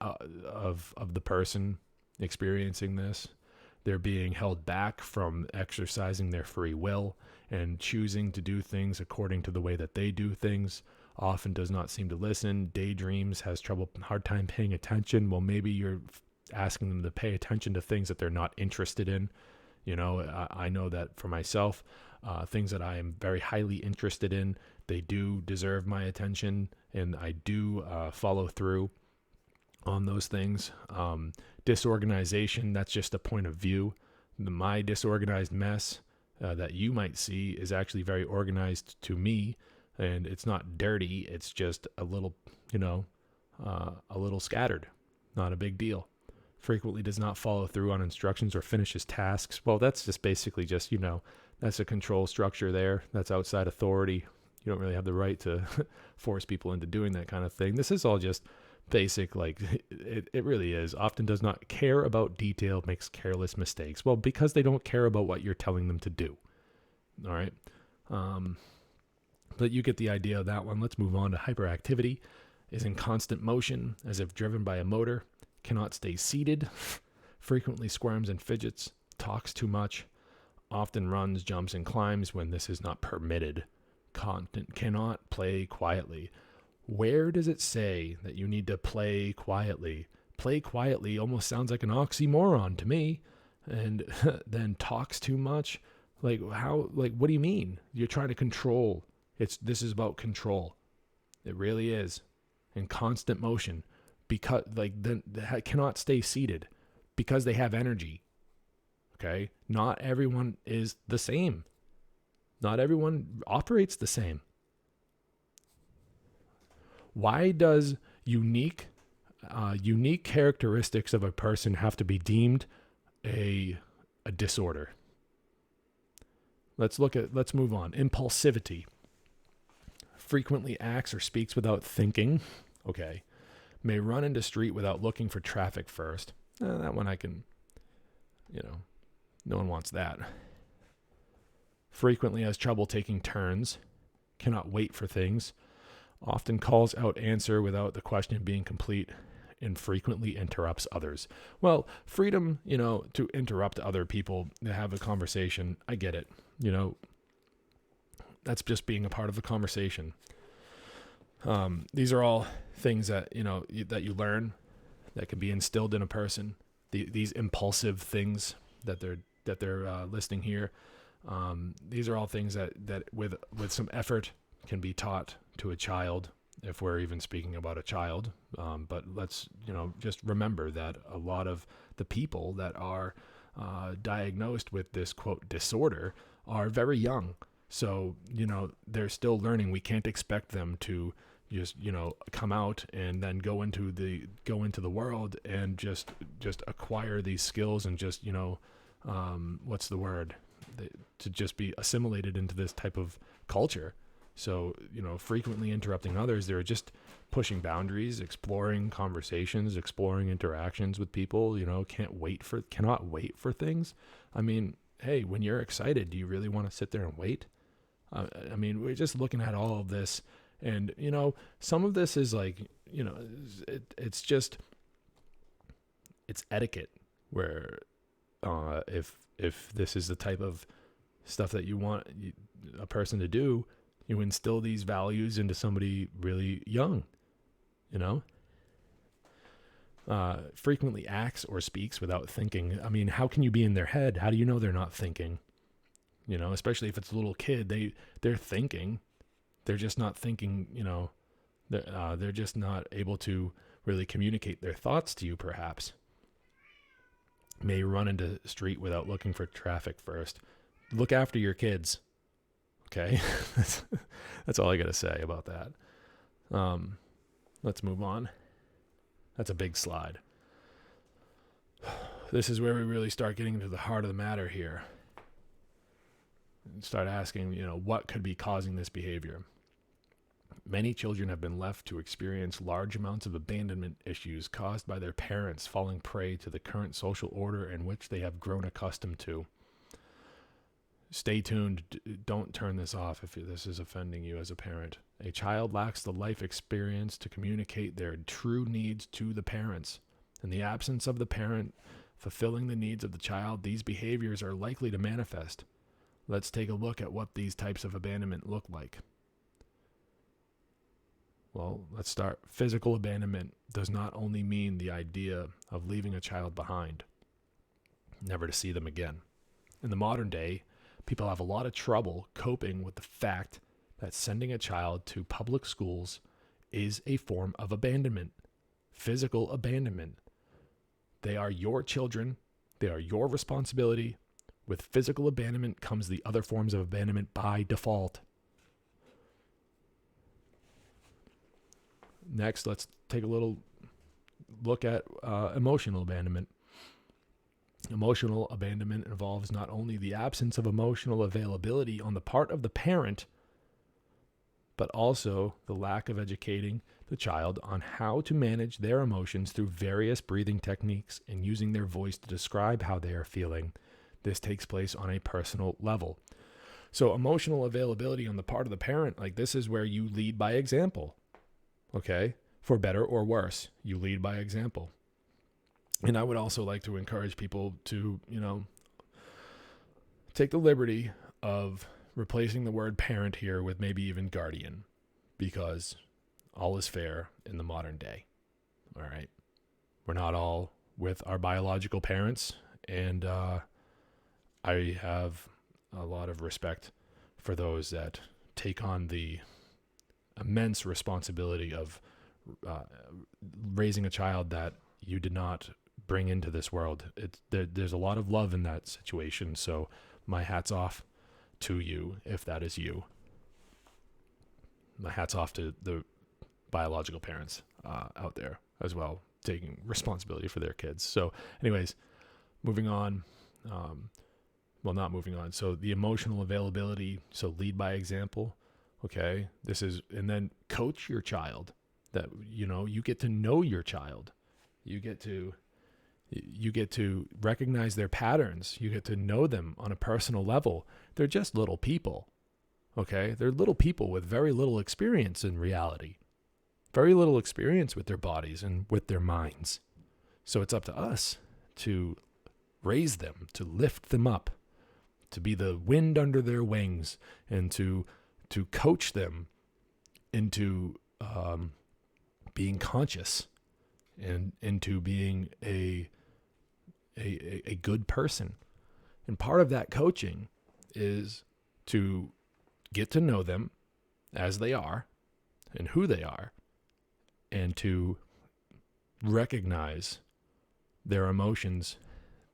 of the person experiencing this. They're being held back from exercising their free will and choosing to do things according to the way that they do things. Often does not seem to listen, daydreams, has hard time paying attention. Well, maybe you're asking them to pay attention to things that they're not interested in. You know, I know that for myself, things that I am very highly interested in, they do deserve my attention, and I do follow through on those things. Disorganization, that's just a point of view. My disorganized mess that you might see is actually very organized to me, and it's not dirty. It's just a little, a little scattered. Not a big deal. Frequently does not follow through on instructions or finishes tasks. Well, that's just basically just, that's a control structure there. That's outside authority. You don't really have the right to force people into doing that kind of thing. This is all just basic, like it really is. Often does not care about detail, makes careless mistakes. Well, because they don't care about what you're telling them to do. All right. But you get the idea of that one. Let's move on to hyperactivity. Is in constant motion as if driven by a motor. Cannot stay seated. Frequently squirms and fidgets. Talks too much. Often runs, jumps, and climbs when this is not permitted. Cannot play quietly. Where does it say that you need to play quietly? Play quietly almost sounds like an oxymoron to me. And then talks too much. Like how? Like what do you mean? You're trying to control. This is about control. It really is. In constant motion, because they cannot stay seated because they have energy. Okay, not everyone is the same. Not everyone operates the same. Why does unique characteristics of a person have to be deemed a disorder? Let's move on. Impulsivity. Frequently acts or speaks without thinking. Okay. May run into street without looking for traffic first. That one I can, no one wants that. Frequently has trouble taking turns. Cannot wait for things. Often calls out answer without the question being complete. And frequently interrupts others. Well, freedom, to interrupt other people, to have a conversation. I get it. That's just being a part of the conversation. These are all things that, that you learn that can be instilled in a person. These impulsive things that they're listing here. These are all things that with some effort can be taught to a child, if we're even speaking about a child. But let's, just remember that a lot of the people that are diagnosed with this, quote, disorder are very young. So, they're still learning. We can't expect them to just, come out and then go into the world and just acquire these skills and just, what's the word? To just be assimilated into this type of culture. So, frequently interrupting others, they're just pushing boundaries, exploring conversations, exploring interactions with people, cannot wait for things. I mean, hey, when you're excited, do you really want to sit there and wait? We're just looking at all of this, and, some of this is like, it's etiquette where, if this is the type of stuff that you want a person to do, you instill these values into somebody really young, frequently acts or speaks without thinking. I mean, how can you be in their head? How do you know they're not thinking? Especially if it's a little kid, they're thinking, they're just not thinking, they're just not able to really communicate their thoughts to you, perhaps. May run into the street without looking for traffic first. Look after your kids. Okay. That's all I got to say about that. Let's move on. That's a big slide. This is where we really start getting into the heart of the matter here. And start asking, what could be causing this behavior? Many children have been left to experience large amounts of abandonment issues caused by their parents falling prey to the current social order in which they have grown accustomed to. stay tuned. Don't turn this off if this is offending you as a parent. A child lacks the life experience to communicate their true needs to the parents. In the absence of the parent fulfilling the needs of the child, these behaviors are likely to manifest. Let's take a look at what these types of abandonment look like. Well, let's start. Physical abandonment does not only mean the idea of leaving a child behind, never to see them again. In the modern day, people have a lot of trouble coping with the fact that sending a child to public schools is a form of abandonment, physical abandonment. They are your children. They are your responsibility. With physical abandonment comes the other forms of abandonment by default. Next, let's take a little look at emotional abandonment. Emotional abandonment involves not only the absence of emotional availability on the part of the parent, but also the lack of educating the child on how to manage their emotions through various breathing techniques and using their voice to describe how they are feeling. This takes place on a personal level. So emotional availability on the part of the parent, like this is where you lead by example. Okay? For better or worse, you lead by example. And I would also like to encourage people to, take the liberty of replacing the word parent here with maybe even guardian, because all is fair in the modern day. All right. We're not all with our biological parents, and I have a lot of respect for those that take on the immense responsibility of raising a child that you did not bring into this world. There's a lot of love in that situation, so my hat's off to you if that is you. My hat's off to the biological parents out there as well, taking responsibility for their kids. So anyways, moving on. Not moving on. So the emotional availability, so lead by example. Okay. And then coach your child, that, you get to know your child. You get to recognize their patterns. You get to know them on a personal level. They're just little people. Okay. They're little people with very little experience in reality, very little experience with their bodies and with their minds. So it's up to us to raise them, to lift them up, to be the wind under their wings, and to coach them into being conscious and into being a good person. And part of that coaching is to get to know them as they are and who they are, and to recognize their emotions.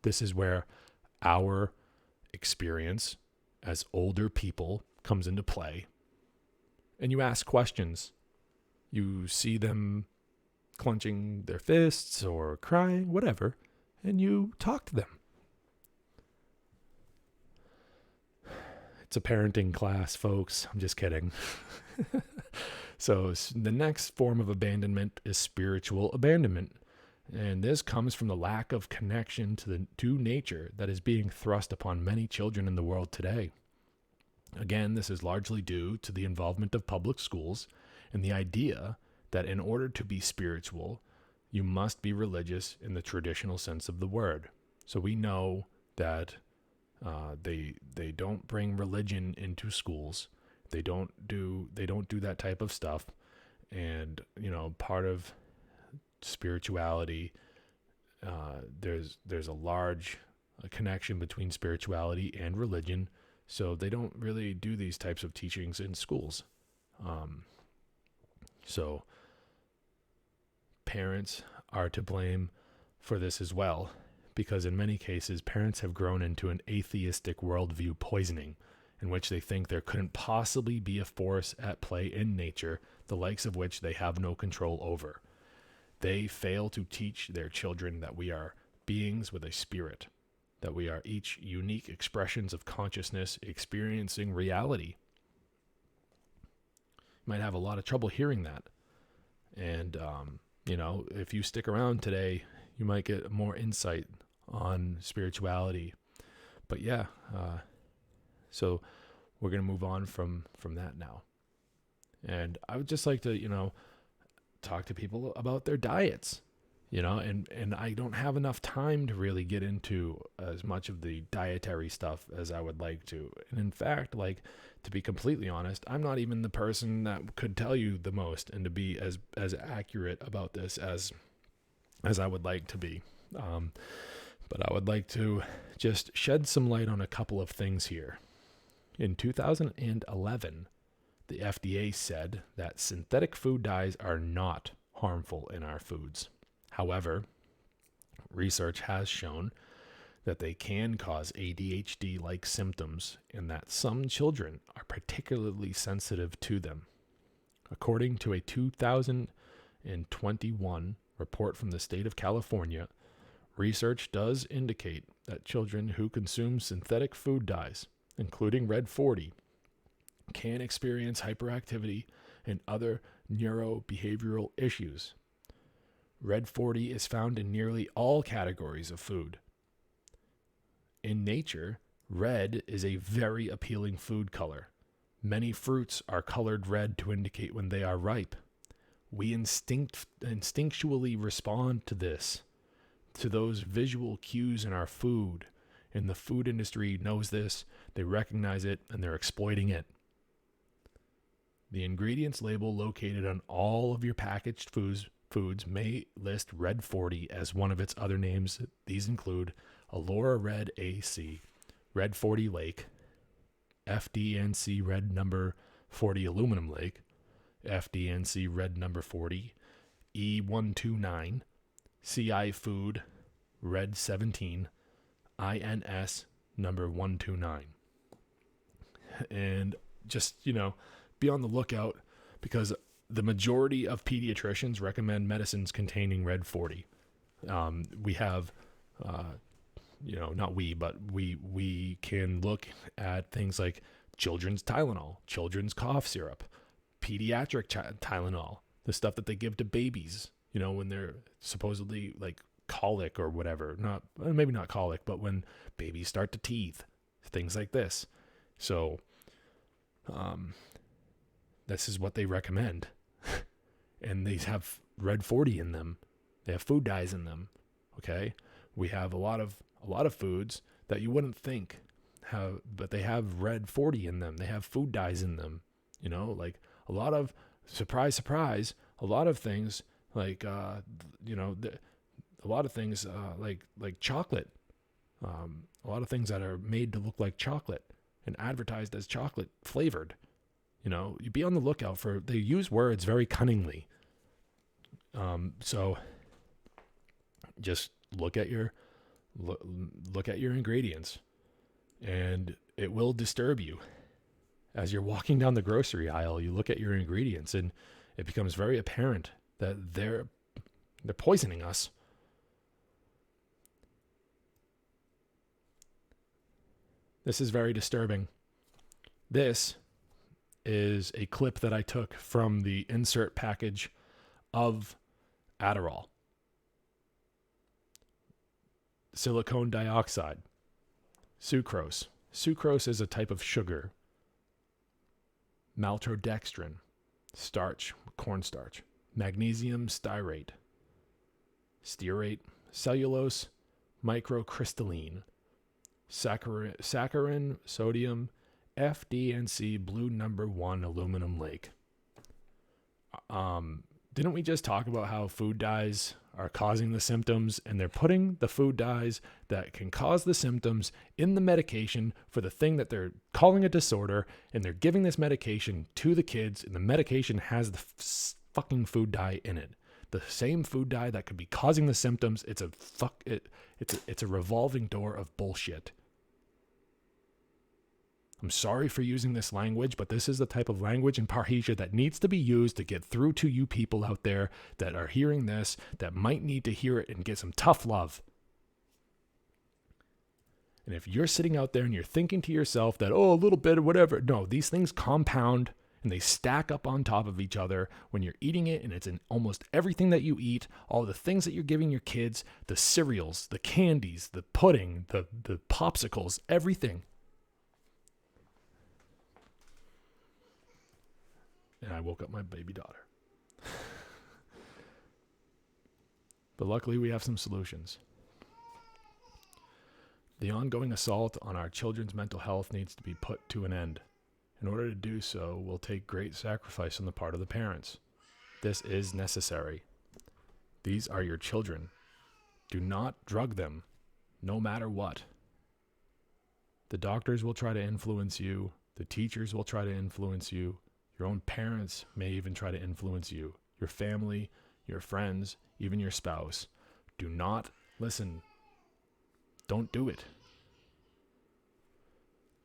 This is where our experience as older people comes into play. And you ask questions. You see them clenching their fists or crying, whatever, and you talk to them. It's a parenting class, folks. I'm just kidding. So the next form of abandonment is spiritual abandonment. And this comes from the lack of connection to nature that is being thrust upon many children in the world today. Again, this is largely due to the involvement of public schools and the idea that in order to be spiritual, you must be religious in the traditional sense of the word. So we know that they don't bring religion into schools. They don't do that type of stuff. And part of spirituality, there's a large connection between spirituality and religion. So they don't really do these types of teachings in schools. So parents are to blame for this as well, because in many cases, parents have grown into an atheistic worldview poisoning, in which they think there couldn't possibly be a force at play in nature, the likes of which they have no control over. They fail to teach their children that we are beings with a spirit, that we are each unique expressions of consciousness experiencing reality. You might have a lot of trouble hearing that. And, if you stick around today, you might get more insight on spirituality. But yeah, So we're going to move on from that now. And I would just like to, talk to people about their diets, and I don't have enough time to really get into as much of the dietary stuff as I would like to. And in fact, like, to be completely honest, I'm not even the person that could tell you the most and to be as accurate about this as I would like to be. But I would like to just shed some light on a couple of things here. In 2011, the FDA said that synthetic food dyes are not harmful in our foods. However, research has shown that they can cause ADHD-like symptoms and that some children are particularly sensitive to them. According to a 2021 report from the state of California, research does indicate that children who consume synthetic food dyes, including Red 40, can experience hyperactivity and other neurobehavioral issues. Red 40 is found in nearly all categories of food. In nature, red is a very appealing food color. Many fruits are colored red to indicate when they are ripe. We instinctually respond to this, to those visual cues in our food, and the food industry knows this, they recognize it, and they're exploiting it. The ingredients label located on all of your packaged foods may list Red 40 as one of its other names. These include Allura Red AC, Red 40 Lake, FDNC Red number 40 Aluminum Lake, FDNC Red number 40, E129, CI Food Red 17, INS number 129. And just, be on the lookout, because the majority of pediatricians recommend medicines containing Red 40. We have, not we, but we can look at things like children's Tylenol, children's cough syrup, pediatric Tylenol, the stuff that they give to babies, when they're supposedly like colic or whatever. Maybe not colic, but when babies start to teeth, things like this. So, this is what they recommend. And they have Red 40 in them. They have food dyes in them. Okay? We have a lot of foods that you wouldn't think have, but they have Red 40 in them. They have food dyes in them. Like a lot of, surprise, a lot of things like, a lot of things like chocolate. A lot of things that are made to look like chocolate and advertised as chocolate flavored. You be on the lookout for, they use words very cunningly. So just look at your ingredients, and it will disturb you. As you're walking down the grocery aisle, you look at your ingredients and it becomes very apparent that they're poisoning us. This is very disturbing. This is a clip that I took from the insert package of Adderall. Silicone dioxide, sucrose. Sucrose is a type of sugar. Maltodextrin, starch, cornstarch. Magnesium stearate, stearate, cellulose, microcrystalline, saccharin, sodium, FD&C blue number 1 aluminum lake. Didn't we just talk about how food dyes are causing the symptoms, and they're putting the food dyes that can cause the symptoms in the medication for the thing that they're calling a disorder, and they're giving this medication to the kids, and the medication has the fucking food dye in it. The same food dye that could be causing the symptoms. It's a revolving door of bullshit. I'm sorry for using this language, but this is the type of language in Parrhesia that needs to be used to get through to you people out there that are hearing this, that might need to hear it and get some tough love. And if you're sitting out there and you're thinking to yourself that, a little bit or whatever, no, these things compound and they stack up on top of each other when you're eating it, and it's in almost everything that you eat, all the things that you're giving your kids, the cereals, the candies, the pudding, the popsicles, everything. and I woke up my baby daughter. But luckily, we have some solutions. The ongoing assault on our children's mental health needs to be put to an end. In order to do so, will take great sacrifice on the part of the parents. This is necessary. These are your children. Do not drug them, no matter what. The doctors will try to influence you. The teachers will try to influence you. Your own parents may even try to influence you. Your family, your friends, even your spouse. Do not listen. Don't do it.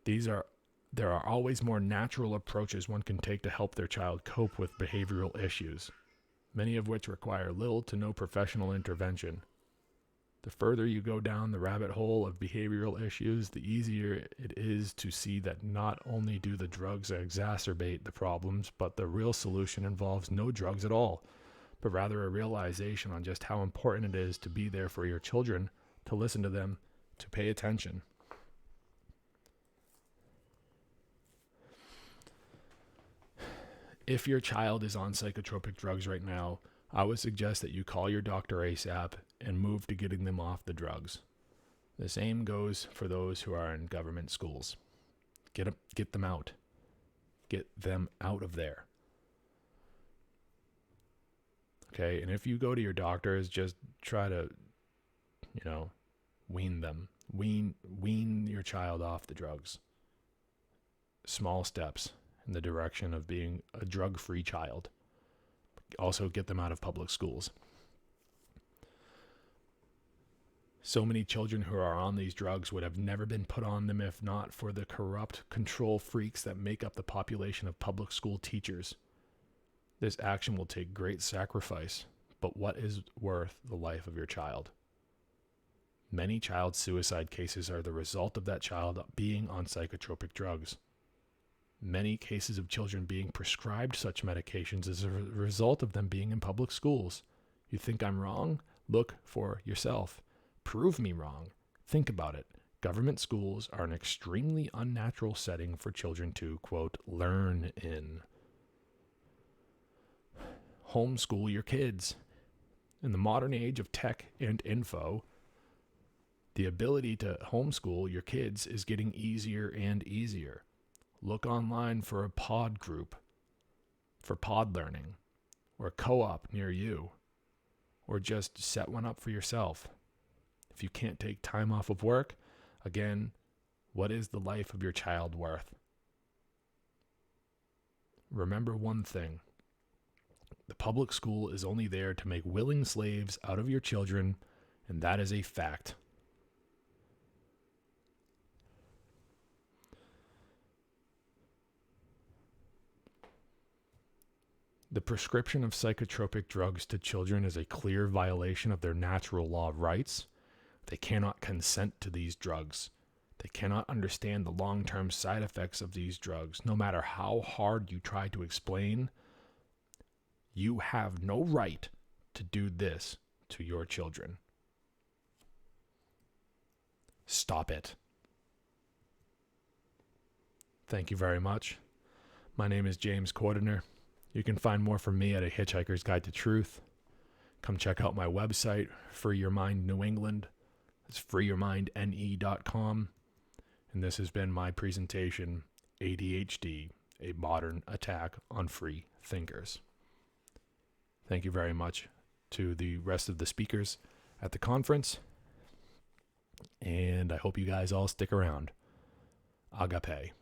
There are always more natural approaches one can take to help their child cope with behavioral issues, many of which require little to no professional intervention. The further you go down the rabbit hole of behavioral issues, the easier it is to see that not only do the drugs exacerbate the problems, but the real solution involves no drugs at all, but rather a realization on just how important it is to be there for your children, to listen to them, to pay attention. If your child is on psychotropic drugs right now, I would suggest that you call your doctor ASAP and move to getting them off the drugs. The same goes for those who are in government schools. Get them out. Get them out of there. Okay, and if you go to your doctors, just try to, wean them. Wean your child off the drugs. Small steps in the direction of being a drug-free child. Also get them out of public schools. So many children who are on these drugs would have never been put on them if not for the corrupt control freaks that make up the population of public school teachers. This action will take great sacrifice, but what is worth the life of your child? Many child suicide cases are the result of that child being on psychotropic drugs. Many cases of children being prescribed such medications as a result of them being in public schools. You think I'm wrong? Look for yourself. Prove me wrong. Think about it. Government schools are an extremely unnatural setting for children to, quote, learn in. Homeschool your kids. In the modern age of tech and info, the ability to homeschool your kids is getting easier and easier. Look online for a pod group, for pod learning, or a co-op near you, or just set one up for yourself. If you can't take time off of work, again, what is the life of your child worth? Remember one thing. The public school is only there to make willing slaves out of your children, and that is a fact. The prescription of psychotropic drugs to children is a clear violation of their natural law of rights. They cannot consent to these drugs. They cannot understand the long-term side effects of these drugs. No matter how hard you try to explain, you have no right to do this to your children. Stop it. Thank you very much. My name is James Cordiner. You can find more from me at A Hitchhiker's Guide to Truth. Come check out my website, Free Your Mind New England. It's freeyourmindne.com. And this has been my presentation, ADHD, a modern attack on free thinkers. Thank you very much to the rest of the speakers at the conference. And I hope you guys all stick around. Agape.